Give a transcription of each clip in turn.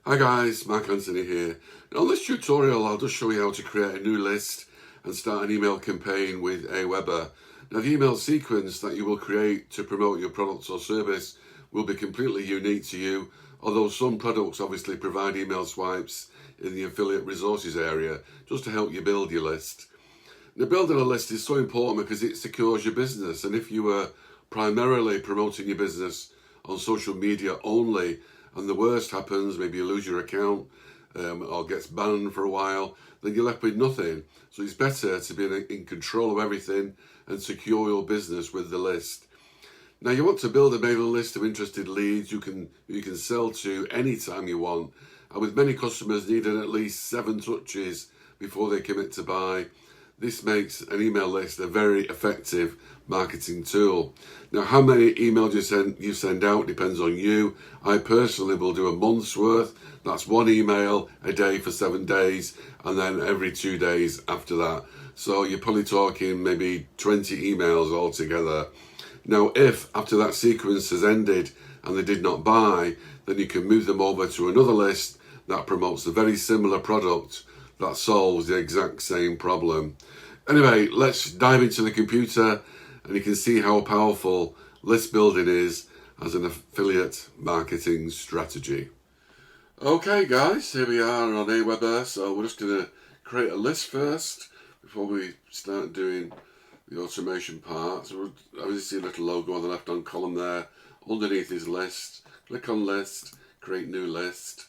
Hi guys, Mark Anthony here. Now on this tutorial I'll just show you how to create a new list and start an email campaign with Aweber. Now the email sequence that you will create to promote your product or service will be completely unique to you, although some products obviously provide email swipes in the affiliate resources area just to help you build your list. Now building a list is so important because it secures your business, and if you were primarily promoting your business on social media only, and the worst happens, maybe you lose your account or gets banned for a while, then you're left with nothing. So it's better to be in control of everything and secure your business with the list. Now you want to build a mailing list of interested leads you can sell to anytime you want, and with many customers needing at least 7 touches before they commit to buy. This makes an email list a very effective marketing tool. Now, how many emails you send out depends on you. I personally will do a month's worth. That's 1 email a day for 7 days, and then every 2 days after that. So you're probably talking maybe 20 emails altogether. Now, if after that sequence has ended and they did not buy, then you can move them over to another list that promotes a very similar product that solves the exact same problem. Anyway, let's dive into the computer and you can see how powerful list building is as an affiliate marketing strategy. Okay guys, here we are on Aweber. So we're just going to create a list first before we start doing the automation part. So we see a little logo on the left hand column there. Underneath is list. Click on list, create new list.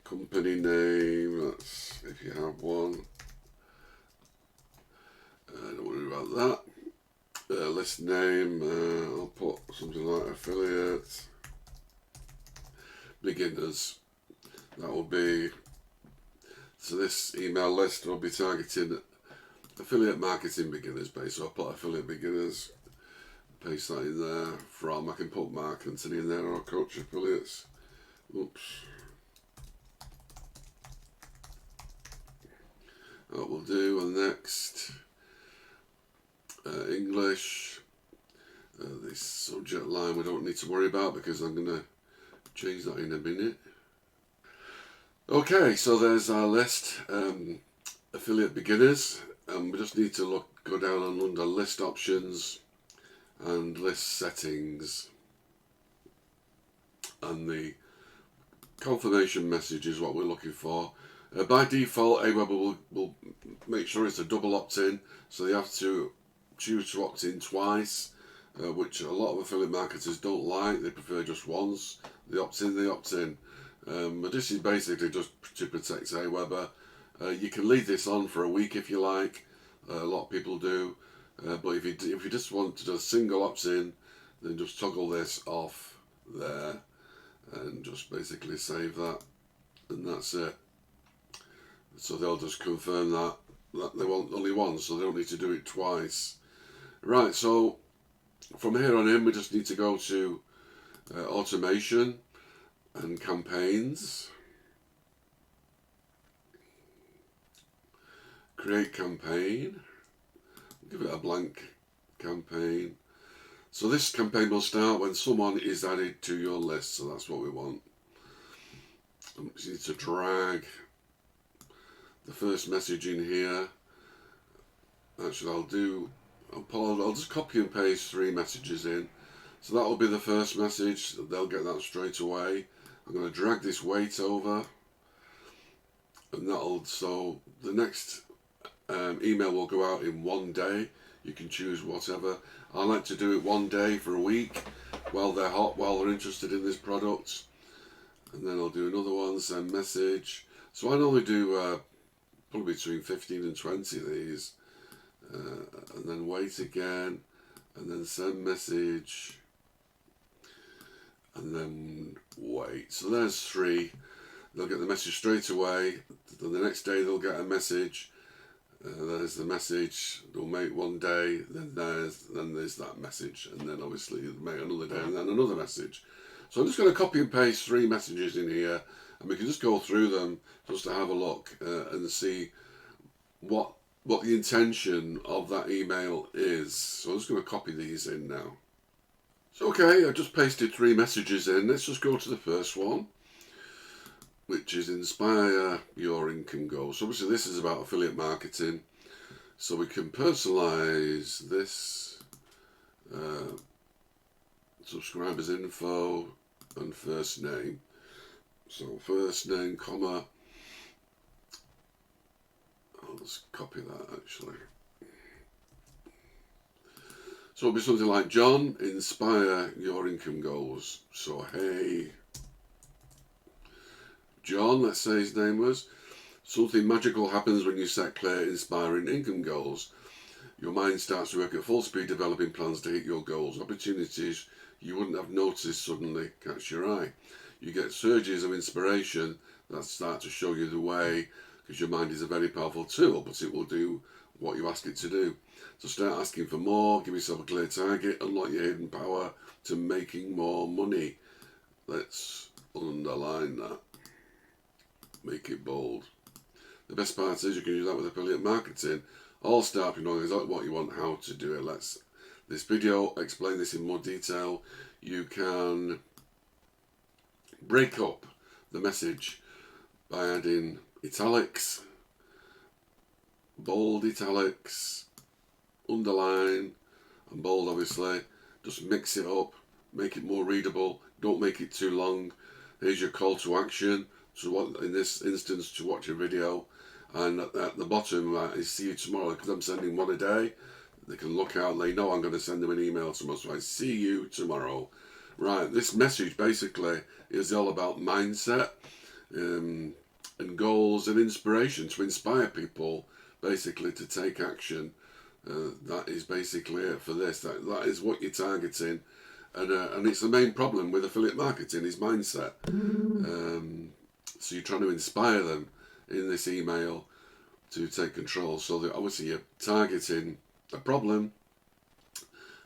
Company name, that's if you have one. Don't worry about that. List name, I'll put something like affiliate beginners. That will be, so this email list will be targeting affiliate marketing beginners based. So I'll put affiliate beginners, paste that in there. From, I can put Mark Anthony in there or coach affiliates. Oops. That will do. And next, English. This subject line we don't need to worry about because I'm going to change that in a minute. Okay, so there's our list, affiliate beginners, and we just need to go down and under list options and list settings, and the confirmation message is what we're looking for. By default, Aweber will make sure it's a double opt-in, so you have to choose to opt in twice, which a lot of affiliate marketers don't like. They prefer just once. They opt in. But this is basically just to protect Aweber. You can leave this on for a week if you like. A lot of people do. But if you just want to do a single opt-in, then just toggle this off there and just basically save that, and that's it. So they'll just confirm that they want only once, so they don't need to do it twice. Right, so from here on in, we just need to go to automation and campaigns. Create campaign. Give it a blank campaign. So this campaign will start when someone is added to your list, so that's what we want. We just need to drag the first message in here. Actually, I'll just copy and paste 3 messages in. So that will be the first message. They'll get that straight away. I'm going to drag this weight over, and so the next email will go out in 1 day. You can choose whatever. I like to do it 1 day for a week while they're hot, while they're interested in this product, and then I'll do another one, send message. So I normally do probably between 15 and 20 of these, and then wait again, and then send message, and then wait. So there's 3. They'll get the message straight away. Then the next day they'll get a message. There's the message. They'll make 1 day. Then there's that message, and then obviously you'll make another day, and then another message. So I'm just going to copy and paste 3 messages in here, and we can just go through them just to have a look and see what the intention of that email is. So I'm just going to copy these in now. So okay, I've just pasted 3 messages in. Let's just go to the first one. which is inspire your income goals. So obviously this is about affiliate marketing, so we can personalize this, subscribers info and first name. So first name, comma, let's copy that actually. So it'll be something like, John, inspire your income goals. So hey John, let's say his name was, something magical happens when you set clear, inspiring income goals. Your mind starts to work at full speed, developing plans to hit your goals. Opportunities you wouldn't have noticed suddenly catch your eye. You get surges of inspiration that start to show you the way, because your mind is a very powerful tool, but it will do what you ask it to do. So start asking for more, give yourself a clear target, unlock your hidden power to making more money. Let's underline that. Make it bold. The best part is you can use that with affiliate marketing. All start, you know exactly what you want, how to do it. This video explain this in more detail. You can break up the message by adding italics, bold italics, underline, and bold obviously. Just mix it up, make it more readable, don't make it too long. Here's your call to action. So what, in this instance, to watch a video, and at the bottom is see you tomorrow, because I'm sending one a day. They can look out, they know I'm going to send them an email tomorrow, so I see you tomorrow. Right, this message basically is all about mindset and goals and inspiration to inspire people basically to take action. That is basically it for this. That is what you're targeting, and it's the main problem with affiliate marketing is mindset. So you're trying to inspire them in this email to take control. So that obviously you're targeting a problem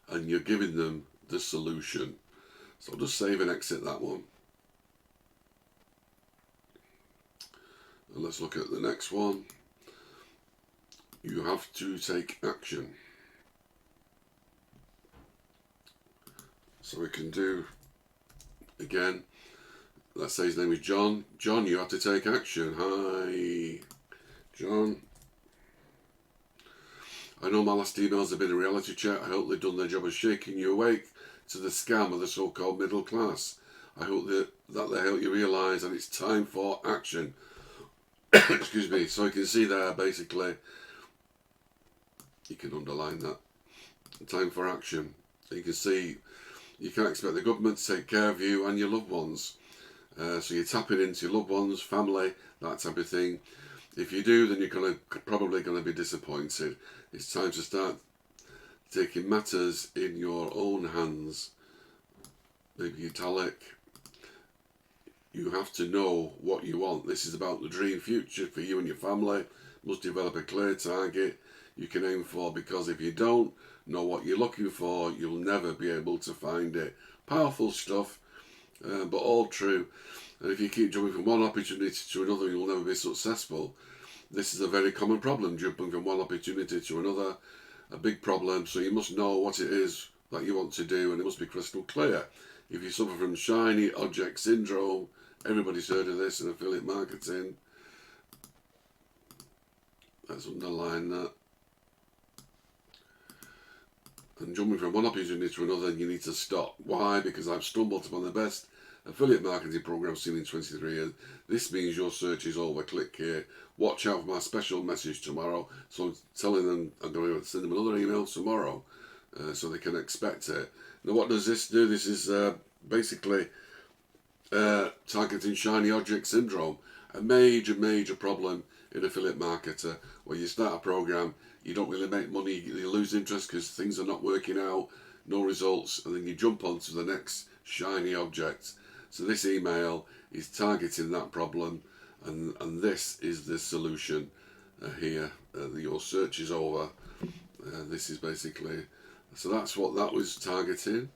and you're giving them the solution. So I'll just save and exit that one. And let's look at the next one. You have to take action. So we can do, again, let's say his name is John. John, you have to take action. Hi, John. I know my last emails have been a reality check. I hope they've done their job of shaking you awake to the scam of the so-called middle class. I hope that they help you realise that it's time for action. Excuse me. So you can see there, basically, you can underline that. Time for action. You can see you can't expect the government to take care of you and your loved ones. So you're tapping into your loved ones, family, that type of thing. If you do, then you're probably going to be disappointed. It's time to start taking matters in your own hands. Maybe italic. You have to know what you want. This is about the dream future for you and your family. You must develop a clear target you can aim for, because if you don't know what you're looking for, you'll never be able to find it. Powerful stuff, but all true. And if you keep jumping from one opportunity to another, you'll never be successful. This is a very common problem, jumping from one opportunity to another. A big problem, so you must know what it is that you want to do, and it must be crystal clear. If you suffer from shiny object syndrome, everybody's heard of this in affiliate marketing. Let's underline that. And jumping from one opportunity to another, you need to stop. Why? Because I've stumbled upon the best affiliate marketing program seen in 23 years. This means your search is over. Click here. Watch out for my special message tomorrow. So I'm telling them I'm going to send them another email tomorrow, so they can expect it. Now, what does this do? This is basically targeting shiny object syndrome, a major problem in affiliate marketer, where you start a program, you don't really make money, you lose interest because things are not working out, no results, and then you jump on to the next shiny object. So this email is targeting that problem, and this is the solution here. Your search is over. This is basically, so that's what that was targeting.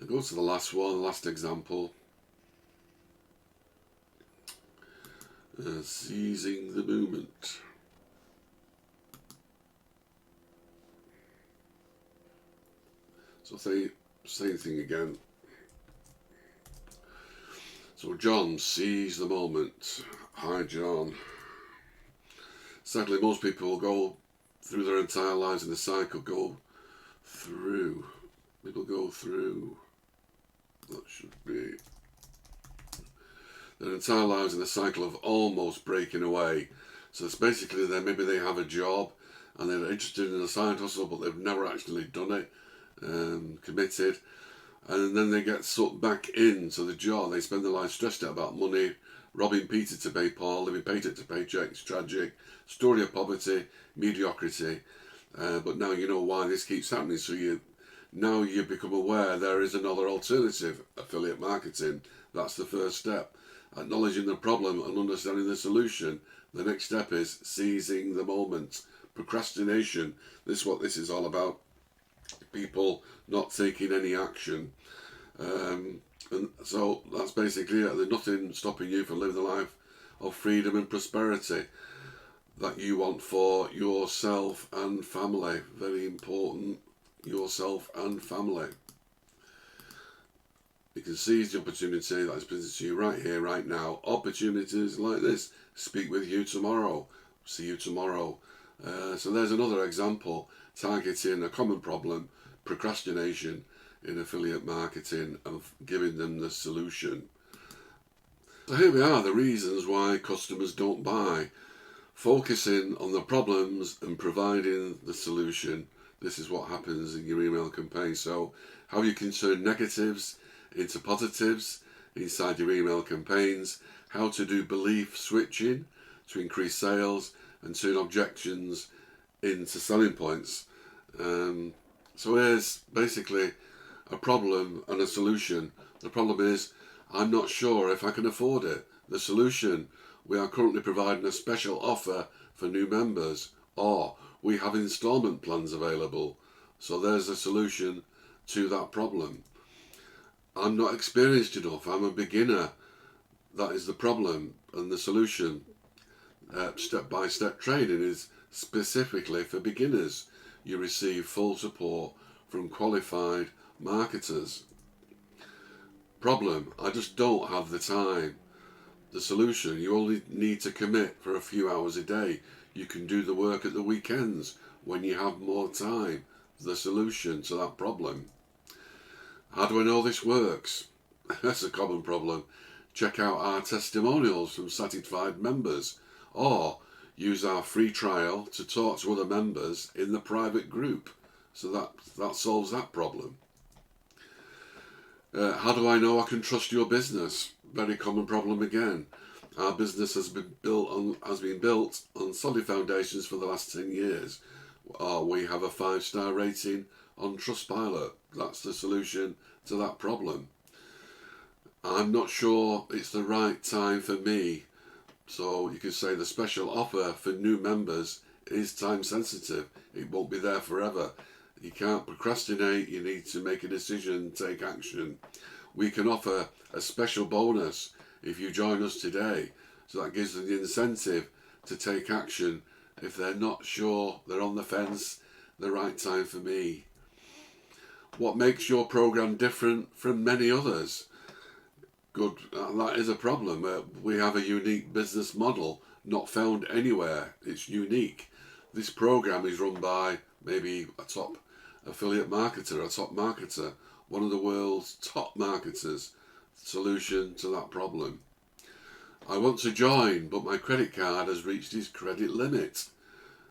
I'll go to the last one, last example. Seizing the moment. So same thing again. So John, seize the moment. Hi John. Sadly, most people go through their entire lives in the cycle, People go through, that should be, their entire lives in the cycle of almost breaking away. So it's basically maybe they have a job and they're interested in a side hustle, but they've never actually done it, committed. And then they get sucked back into the job. They spend their life stressed out about money, robbing Peter to pay Paul, living paycheck to paycheck. It's tragic. Story of poverty, mediocrity. But now you know why this keeps happening. So now you become aware there is another alternative, affiliate marketing. That's the first step. Acknowledging the problem and understanding the solution. The next step is seizing the moment. Procrastination. This is what this is all about. People not taking any action. And so that's basically it. There's nothing stopping you from living the life of freedom and prosperity that you want for yourself and family. Very important. Yourself and family. You can seize the opportunity that is presented to you right here, right now. Opportunities like this. Speak with you tomorrow. See you tomorrow. So there's another example. Targeting a common problem, procrastination in affiliate marketing, of giving them the solution. So here we are, the reasons why customers don't buy. Focusing on the problems and providing the solution. This is what happens in your email campaign. So how you can turn negatives into positives inside your email campaigns. How to do belief switching to increase sales and turn objections into selling points. So here's basically a problem and a solution. The problem is, I'm not sure if I can afford it. The solution, we are currently providing a special offer for new members, or we have installment plans available. So there's a solution to that problem. I'm not experienced enough. I'm a beginner. That is the problem. And the solution, step-by-step training, is specifically for beginners. You receive full support from qualified marketers. Problem, I just don't have the time. The solution, you only need to commit for a few hours a day. You can do the work at the weekends when you have more time. The solution to that problem. How do I know this works? That's a common problem. Check out our testimonials from satisfied members, or use our free trial to talk to other members in the private group. So that solves that problem. How do I know I can trust your business? Very common problem again. Our business has been built on solid foundations for the last 10 years. We have a 5-star rating on Trustpilot. That's the solution to that problem. I'm not sure it's the right time for me. So you could say the special offer for new members is time sensitive. It won't be there forever. You can't procrastinate. You need to make a decision, take action. We can offer a special bonus if you join us today. So that gives them the incentive to take action if they're not sure, they're on the fence, the right time for me. What makes your program different from many others? Good, that is a problem. We have a unique business model, not found anywhere. It's unique. This program is run by maybe a top affiliate marketer, a top marketer, one of the world's top marketers. Solution to that problem. I want to join, but my credit card has reached its credit limit.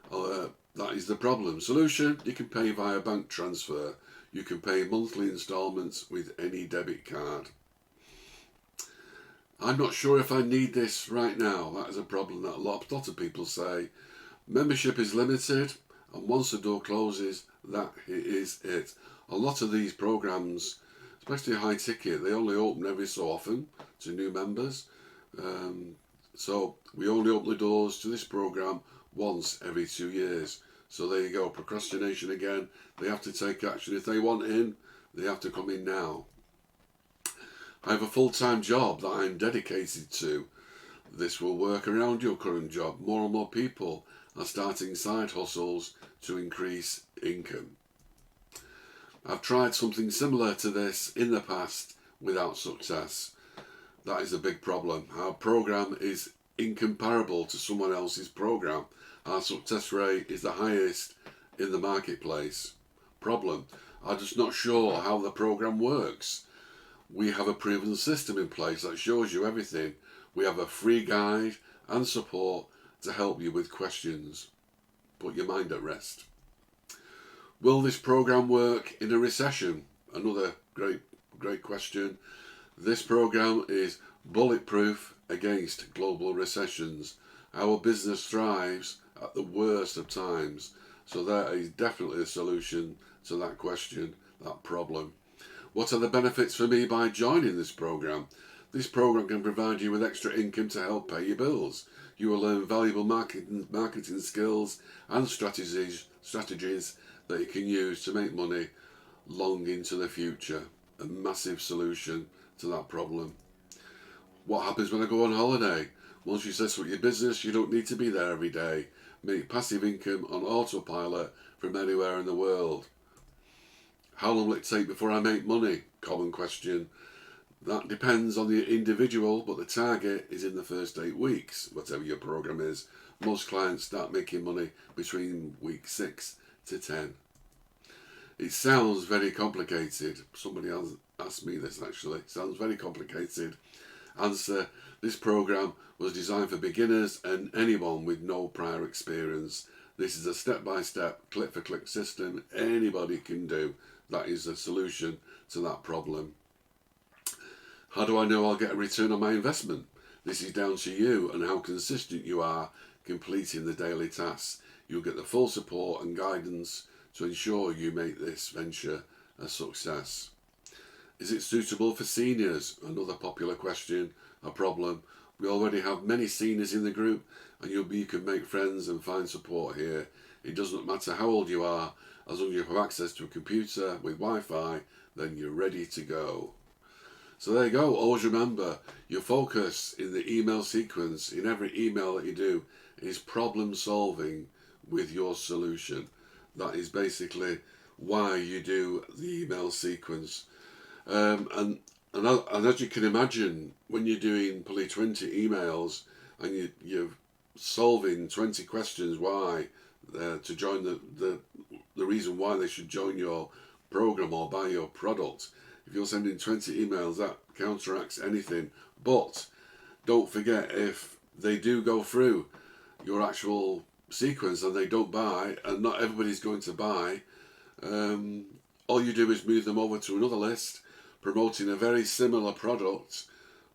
That is the problem. Solution, you can pay via bank transfer. You can pay monthly installments with any debit card. I'm not sure if I need this right now. That is a problem that a lot of people say. Membership is limited, and once the door closes, that is it. A lot of these programs, especially high ticket, they only open every so often to new members. So we only open the doors to this program once every 2 years. So there you go, procrastination again. They have to take action. If they want in, they have to come in now. I have a full-time job that I'm dedicated to. This will work around your current job. More and more people are starting side hustles to increase income. I've tried something similar to this in the past without success. That is a big problem. Our program is incomparable to someone else's program. Our success rate is the highest in the marketplace. Problem, I'm just not sure how the program works. We have a proven system in place that shows you everything. We have a free guide and support to help you with questions. Put your mind at rest. Will this program work in a recession? Another great question. This program is bulletproof against global recessions. Our business thrives at the worst of times. So that is definitely a solution to that question, that problem. What are the benefits for me by joining this program? This program can provide you with extra income to help pay your bills. You will learn valuable marketing skills and strategies that you can use to make money long into the future. A massive solution to that problem. What happens when I go on holiday? Once you set up your business, you don't need to be there every day. Make passive income on autopilot from anywhere in the world. How long will it take before I make money? Common question. That depends on the individual, but the target is in the first 8 weeks, whatever your program is. Most clients start making money between week 6 to 10. It sounds very complicated. Somebody else asked me this actually. It sounds very complicated. Answer, this program was designed for beginners and anyone with no prior experience. This is a step-by-step, click-for-click system anybody can do. That is the solution to that problem. How do I know I'll get a return on my investment? This is down to you and how consistent you are completing the daily tasks. You'll get the full support and guidance to ensure you make this venture a success. Is it suitable for seniors? Another popular question, a problem. We already have many seniors in the group and you can make friends and find support here. It doesn't matter how old you are, as long as you have access to a computer with Wi-Fi, then you're ready to go. So there you go. Always remember, your focus in the email sequence, in every email that you do, is problem solving with your solution. That is basically why you do the email sequence. And as you can imagine, when you're doing probably 20 emails and you're solving 20 questions why to join the reason why they should join your program or buy your product, if you're sending 20 emails, that counteracts anything. But don't forget, if they do go through your actual sequence and they don't buy, and not everybody's going to buy, all you do is move them over to another list promoting a very similar product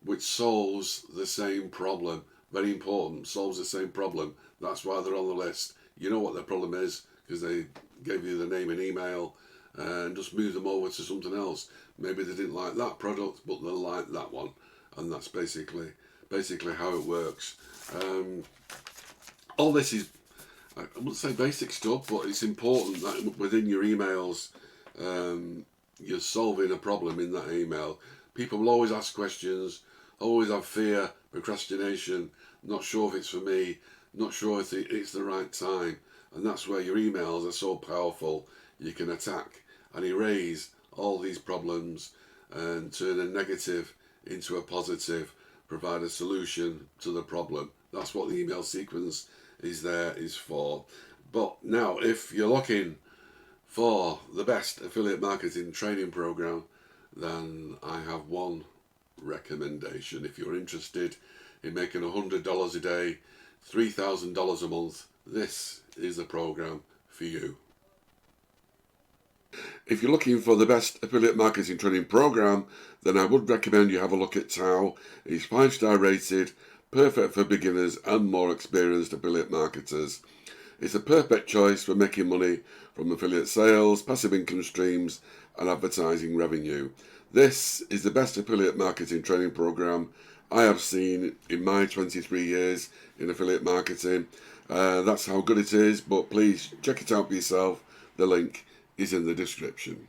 which solves the same problem. Very important, solves the same problem. That's why they're on the list. You know what their problem is because they gave you the name and email, and just move them over to something else. Maybe they didn't like that product, but they'll like that one, and that's basically how it works. All this is, I wouldn't say basic stuff, but it's important that within your emails, you're solving a problem in that email. People will always ask questions, always have fear, procrastination, not sure if it's for me, not sure if it's the right time, and that's where your emails are so powerful. You can attack and erase all these problems and turn a negative into a positive, provide a solution to the problem. That's what the email sequence is for. But now, if you're looking for the best affiliate marketing training program, then I have one recommendation. If you're interested in making $100 a day, $3,000 a month, this is a program for you. If you're looking for the best affiliate marketing training program, then I would recommend you have a look at Tao. It's 5-star rated, perfect for beginners and more experienced affiliate marketers. It's a perfect choice for making money from affiliate sales, passive income streams, and advertising revenue. This is the best affiliate marketing training program I have seen in my 23 years in affiliate marketing. That's how good it is, but please check it out for yourself. The link is in the description.